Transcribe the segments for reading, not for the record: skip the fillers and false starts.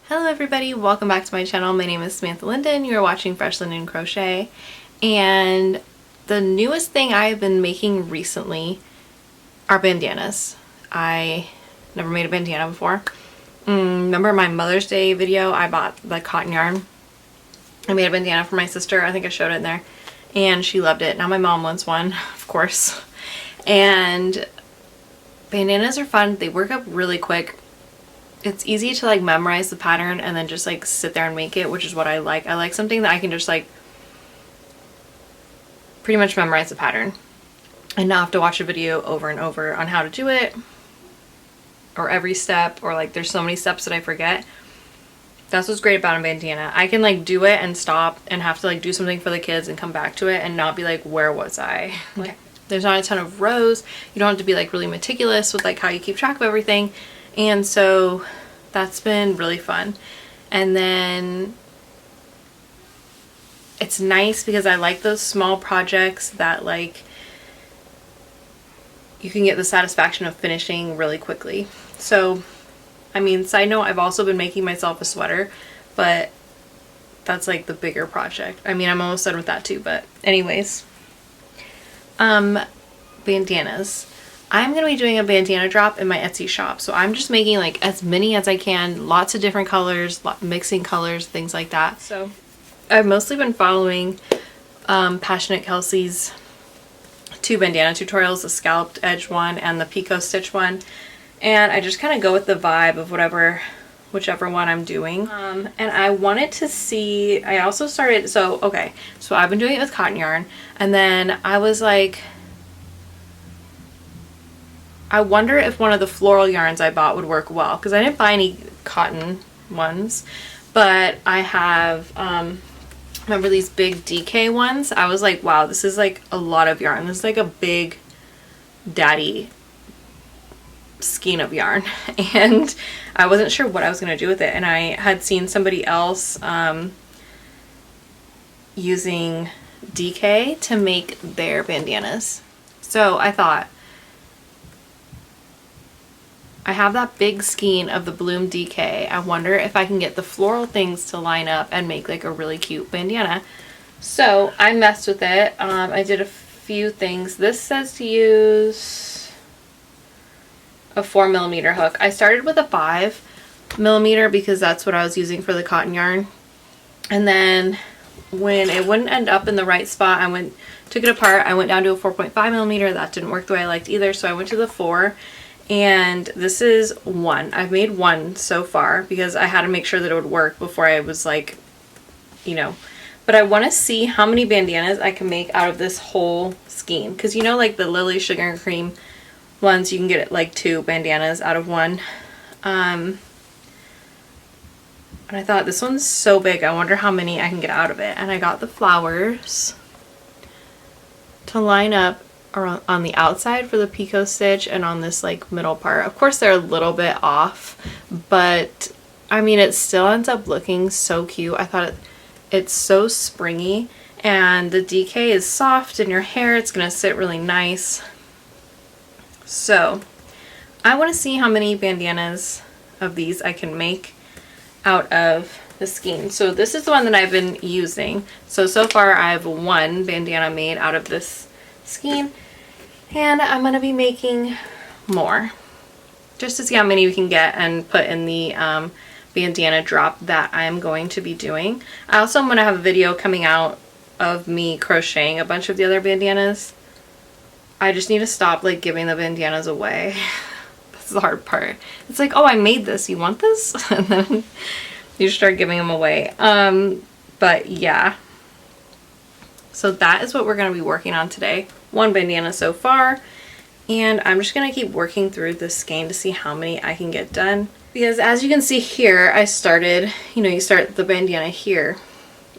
Hello everybody, welcome back to my channel. My name is Samantha Linden. You are watching Fresh Linen Crochet, and the newest thing I've been making recently are bandanas. I never made a bandana before. Remember my Mother's Day video? I bought the cotton yarn. I made a bandana for my sister. I think I showed it in there, and she loved it. Now my mom wants one, of course. And bandanas are fun. They work up really quick. It's easy to like memorize the pattern and then just like sit there and make it, which is what I like. I like something that I can just like pretty much memorize the pattern and not have to watch a video over and over on how to do it, or every step, or like there's so many steps that I forget. That's what's great about a bandana. I can like do it and stop and have to like do something for the kids and come back to it and not be like, where was I? Like, there's not a ton of rows. You don't have to be like really meticulous with like how you keep track of everything. And so that's been really fun. And then it's nice because I like those small projects that like you can get the satisfaction of finishing really quickly. So, I mean, side note, I've also been making myself a sweater, but that's like the bigger project. I mean, I'm almost done with that too, but anyways. Bandanas. I'm going to be doing a bandana drop in my Etsy shop. So I'm just making like as many as I can, lots of different colors, mixing colors, things like that. So I've mostly been following Passionate Kelsey's two bandana tutorials, the scalloped edge one and the picot stitch one. And I just kind of go with the vibe of whichever one I'm doing. And I wanted to see, I also started, so I've been doing it with cotton yarn, and then I was like, I wonder if one of the floral yarns I bought would work well, because I didn't buy any cotton ones, but I have, remember these big DK ones? I was like, wow, this is like a lot of yarn. This is like a big daddy skein of yarn, and I wasn't sure what I was going to do with it, and I had seen somebody else using DK to make their bandanas. So I thought, I have that big skein of the Bloom DK. I wonder if I can get the floral things to line up and make like a really cute bandana. So I messed with it. I did a few things. This says to use a 4mm hook. I started with a 5mm because that's what I was using for the cotton yarn. And then when it wouldn't end up in the right spot, took it apart. I went down to a 4.5mm. That didn't work the way I liked either. So I went to the 4. And this is one. I've made one so far because I had to make sure that it would work before I was like, you know. But I want to see how many bandanas I can make out of this whole skein. Because you know, like the Lily Sugar and Cream ones, you can get like 2 bandanas out of one. And I thought, this one's so big, I wonder how many I can get out of it. And I got the flowers to line up on the outside for the picot stitch and on this like middle part. Of course they're a little bit off, but I mean it still ends up looking so cute. I thought it's so springy, and the DK is soft in your hair. It's gonna sit really nice. So I want to see how many bandanas of these I can make out of the skein. So this is the one that I've been using. So far I have one bandana made out of this skein, and I'm going to be making more just to see how many we can get and put in the bandana drop that I'm going to be doing. I also am going to have a video coming out of me crocheting a bunch of the other bandanas. I just need to stop like giving the bandanas away. That's the hard part. It's like, oh, I made this, you want this? And then you start giving them away. But yeah. So that is what we're going to be working on today. One bandana so far, and I'm just going to keep working through this skein to see how many I can get done. Because as you can see here, I started, you start the bandana here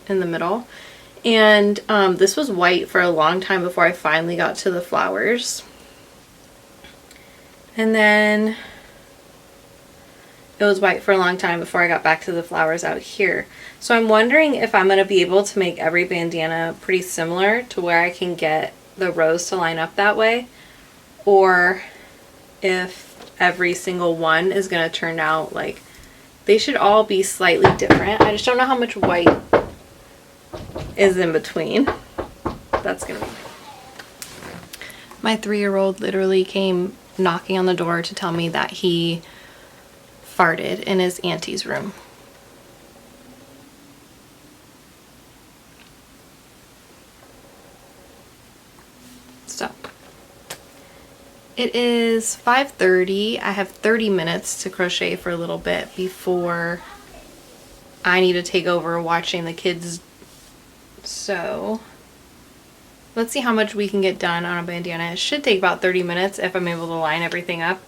in the middle, and this was white for a long time before I finally got to the flowers. And then it was white for a long time before I got back to the flowers out here. So I'm wondering if I'm going to be able to make every bandana pretty similar to where I can get the rows to line up that way, or if every single one is going to turn out like They should all be slightly different. I just don't know how much white is in between. That's gonna be... My 3-year-old literally came knocking on the door to tell me that he farted in his auntie's room. So it is 5:30. I have 30 minutes to crochet for a little bit before I need to take over watching the kids. So let's see how much we can get done on a bandana. It should take about 30 minutes if I'm able to line everything up.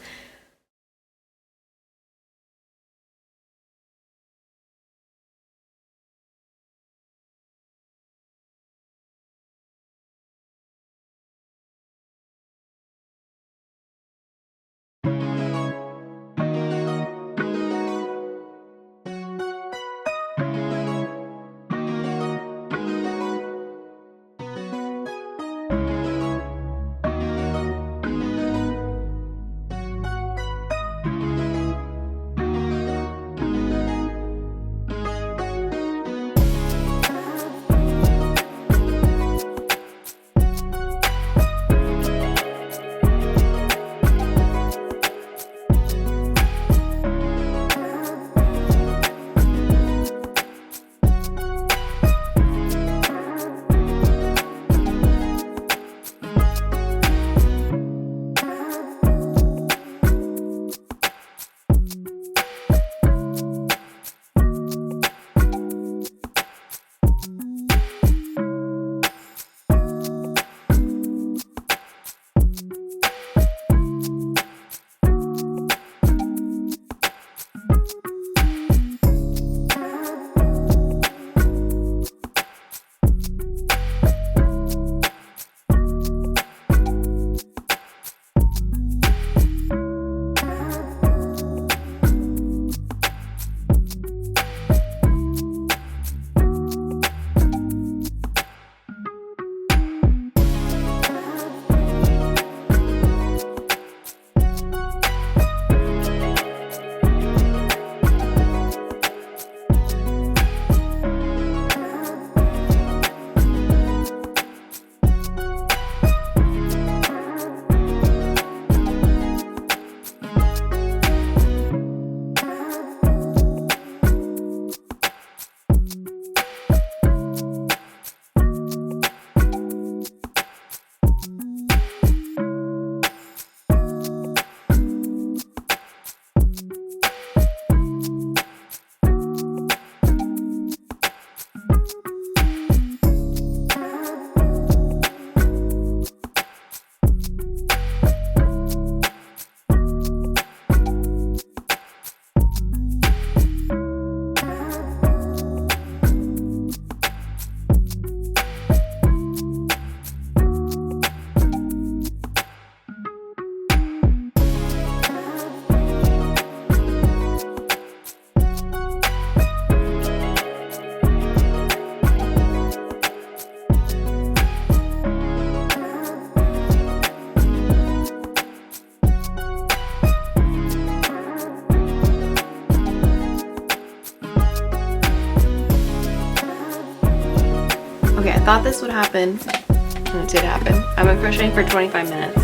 thought this would happen, and it did happen. I've been crocheting for 25 minutes,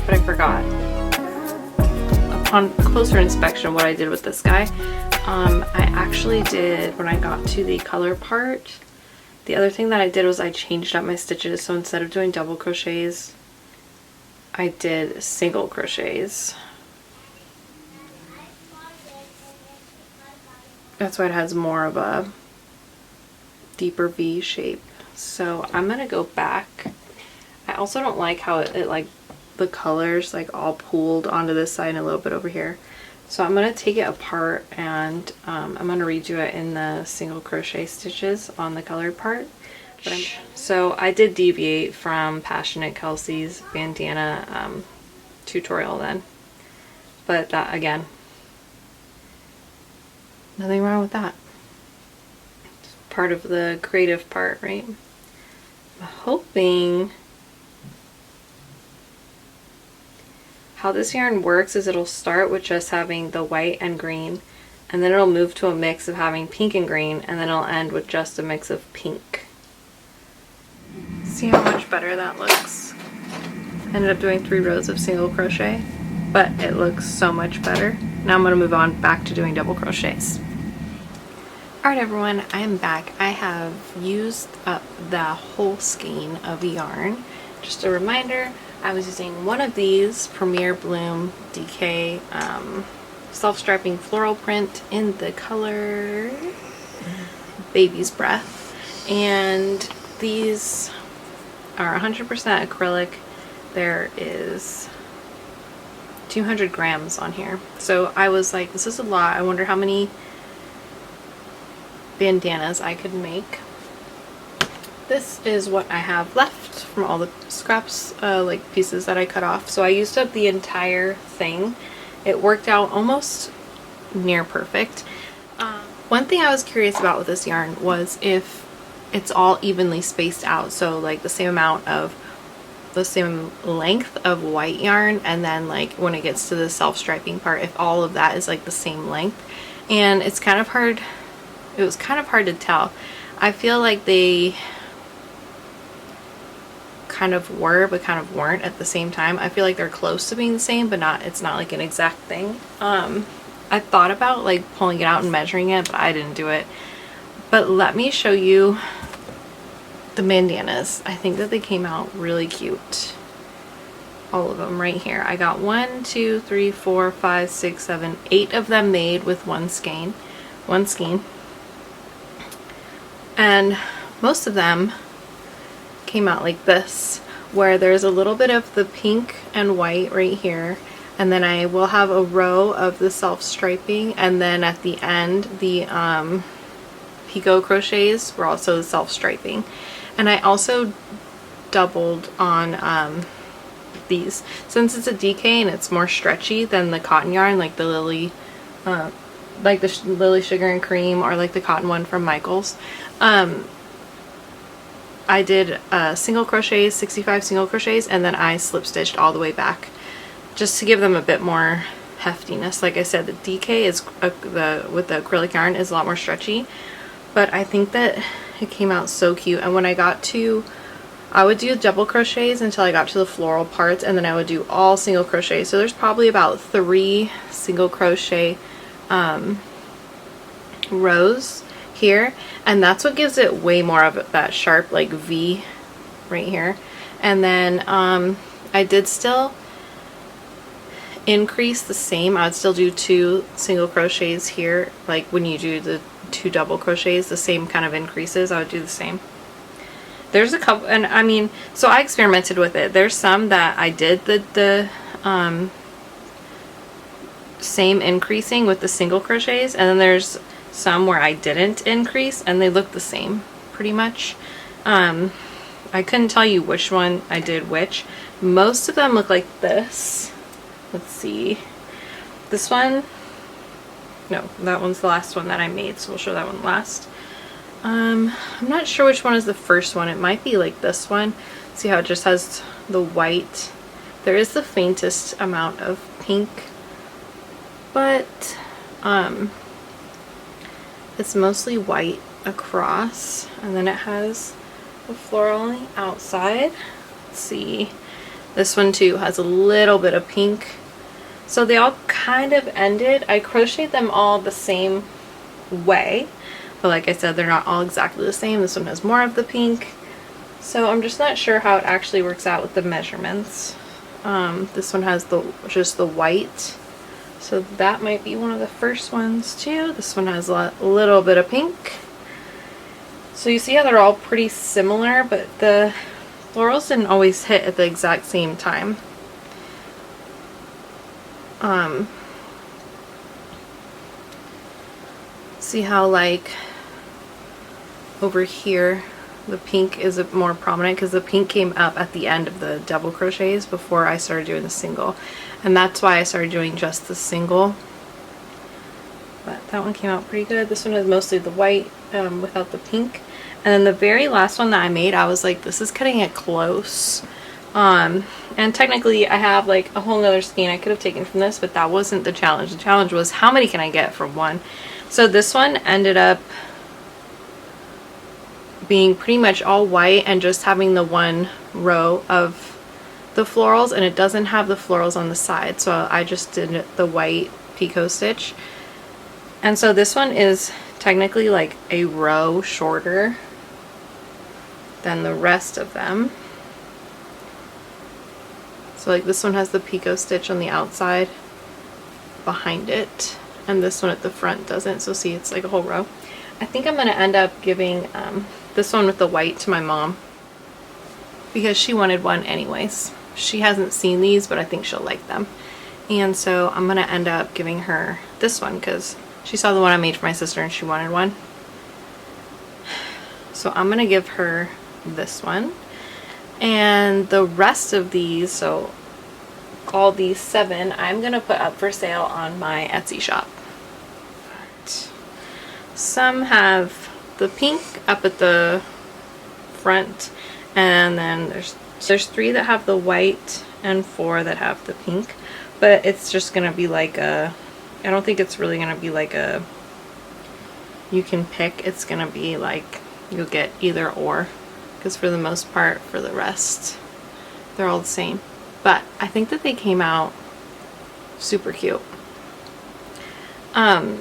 but I forgot. Upon closer inspection, what I did with this guy, I actually did, when I got to the color part, the other thing that I did was I changed up my stitches. So instead of doing double crochets, I did single crochets. That's why it has more of a deeper V shape. So I'm gonna go back. I also don't like how it like the colors like all pooled onto this side and a little bit over here. So I'm gonna take it apart and I'm gonna redo it in the single crochet stitches on the colored part. So I did deviate from Passionate Kelsey's bandana tutorial then, but that again, nothing wrong with that. It's part of the creative part, right? I'm hoping. how this yarn works is it'll start with just having the white and green, and then it'll move to a mix of having pink and green, and then it'll end with just a mix of pink. See how much better that looks? Ended up doing 3 rows of single crochet, but it looks so much better. Now I'm going to move on back to doing double crochets. Alright everyone, I'm back. I have used up the whole skein of yarn. Just a reminder, I was using one of these Premier Bloom DK self-striping floral print in the color Baby's Breath, and these are 100% acrylic. There is 200 grams on here, so I was like, this is a lot. I wonder how many bandanas I could make. This is what I have left from all the scraps, like pieces that I cut off. So I used up the entire thing. It worked out almost near perfect. One thing I was curious about with this yarn was if it's all evenly spaced out, so like the same length of white yarn, and then like when it gets to the self-striping part, if all of that is like the same length. And it's kind of hard. It was kind of hard to tell. I feel like they kind of were, but kind of weren't at the same time. I feel like they're close to being the same, but it's not like an exact thing. I thought about like pulling it out and measuring it, but I didn't do it. But let me show you the bandanas. I think that they came out really cute. All of them right here. I got 1, 2, 3, 4, 5, 6, 7, 8 of them made with one skein. And most of them came out like this, where there's a little bit of the pink and white right here, and then I will have a row of the self-striping, and then at the end the picot crochets were also the self-striping. And I also doubled on these, since it's a DK and it's more stretchy than the cotton yarn, like the Lily Sugar and Cream, or like the cotton one from Michaels. I did single crochets, 65 single crochets, and then I slip stitched all the way back just to give them a bit more heftiness. Like I said, the DK is with the acrylic yarn is a lot more stretchy, but I think that it came out so cute. And when I got to, I would do double crochets until I got to the floral parts, and then I would do all single crochets. So there's probably about 3 single crochet rows here, and that's what gives it way more of that sharp like V right here. And then I did still increase the same. I would still do 2 single crochets here, like when you do the 2 double crochets, the same kind of increases, I would do the same. There's a couple, and I mean, so I experimented with it. There's some that I did the same increasing with the single crochets, and then there's some where I didn't increase and they look the same pretty much. I couldn't tell you which one I did which. Most of them look like this. Let's see. This one, no, that one's the last one that I made, so we'll show that one last. I'm not sure which one is the first one. It might be like this one. See how it just has the white. There is the faintest amount of pink, but it's mostly white across, and then it has the floral on the outside. Let's see. This one too has a little bit of pink. So they all kind of ended. I crocheted them all the same way, but like I said, they're not all exactly the same. This one has more of the pink. So I'm just not sure how it actually works out with the measurements. This one has just the white. So that might be one of the first ones too. This one has a little bit of pink. So you see how they're all pretty similar, but the florals didn't always hit at the exact same time. See how like over here the pink is more prominent, because the pink came up at the end of the double crochets before I started doing the single, and that's why I started doing just the single. But that one came out pretty good. This one is mostly the white without the pink. And then the very last one that I made, I was like, this is cutting it close. And technically I have like a whole nother skein I could have taken from this, but that wasn't the challenge. The challenge was how many can I get from one. So this one ended up being pretty much all white and just having the one row of the florals, and it doesn't have the florals on the side, so I just did the white picot stitch. And so this one is technically like a row shorter than the rest of them. So like this one has the picot stitch on the outside behind it, and this one at the front doesn't. So see, it's like a whole row. I think I'm going to end up giving this one with the white to my mom because she wanted one anyways. She hasn't seen these, but I think she'll like them. And so I'm going to end up giving her this one because she saw the one I made for my sister and she wanted one. So I'm going to give her this one. And the rest of these, so all these 7, I'm going to put up for sale on my Etsy shop. Some have the pink up at the front, and then there's 3 that have the white and 4 that have the pink, but it's just going to be like a, I don't think it's really going to be like a, you can pick, it's going to be like you'll get either or. Because for the most part, for the rest, they're all the same. But I think that they came out super cute. And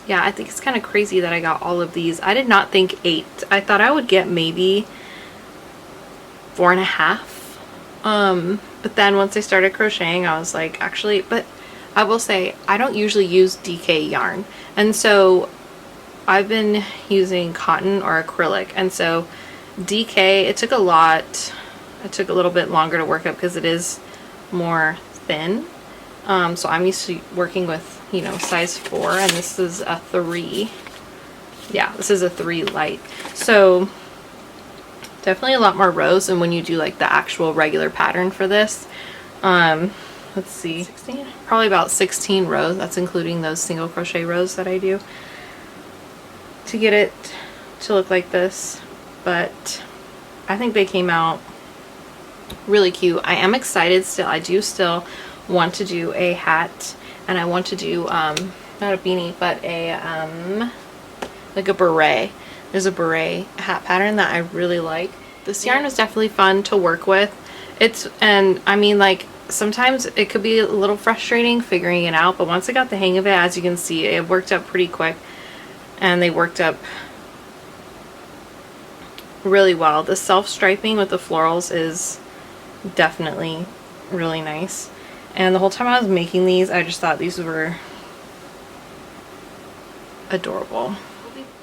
yeah, I think it's kind of crazy that I got all of these. I did not think 8. I thought I would get maybe 4.5. But then once I started crocheting, I was like, actually, but I will say I don't usually use DK yarn, and so I've been using cotton or acrylic, and so DK, it took a little bit longer to work up because it is more thin. So I'm used to working with, you know, size 4, and this is a 3. Yeah, this is a 3 light. So definitely a lot more rows than when you do like the actual regular pattern for this. Let's see, 16? Probably about 16 rows. That's including those single crochet rows that I do to get it to look like this. But I think they came out really cute. I am excited still. I do still want to do a hat, and I want to do not a beanie, but a like a beret. There's a beret hat pattern that I really like. This yarn was definitely fun to work with. And I mean, like, sometimes it could be a little frustrating figuring it out, but once I got the hang of it, as you can see, it worked up pretty quick, and they worked up really well. The self-striping with the florals is definitely really nice, and the whole time I was making these, I just thought these were adorable.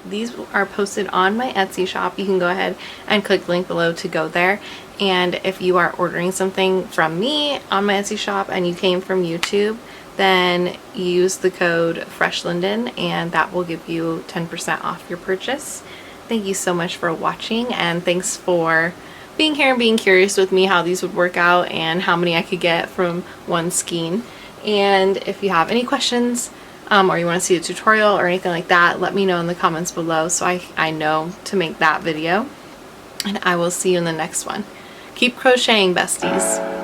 These are posted on my Etsy shop. You can go ahead and click the link below to go there. And if you are ordering something from me on my Etsy shop and you came from YouTube, then use the code FreshLinden and that will give you 10% off your purchase. Thank you so much for watching, and thanks for being here and being curious with me how these would work out and how many I could get from one skein. And if you have any questions, or you want to see a tutorial or anything like that, let me know in the comments below so I know to make that video. And I will see you in the next one. Keep crocheting, besties.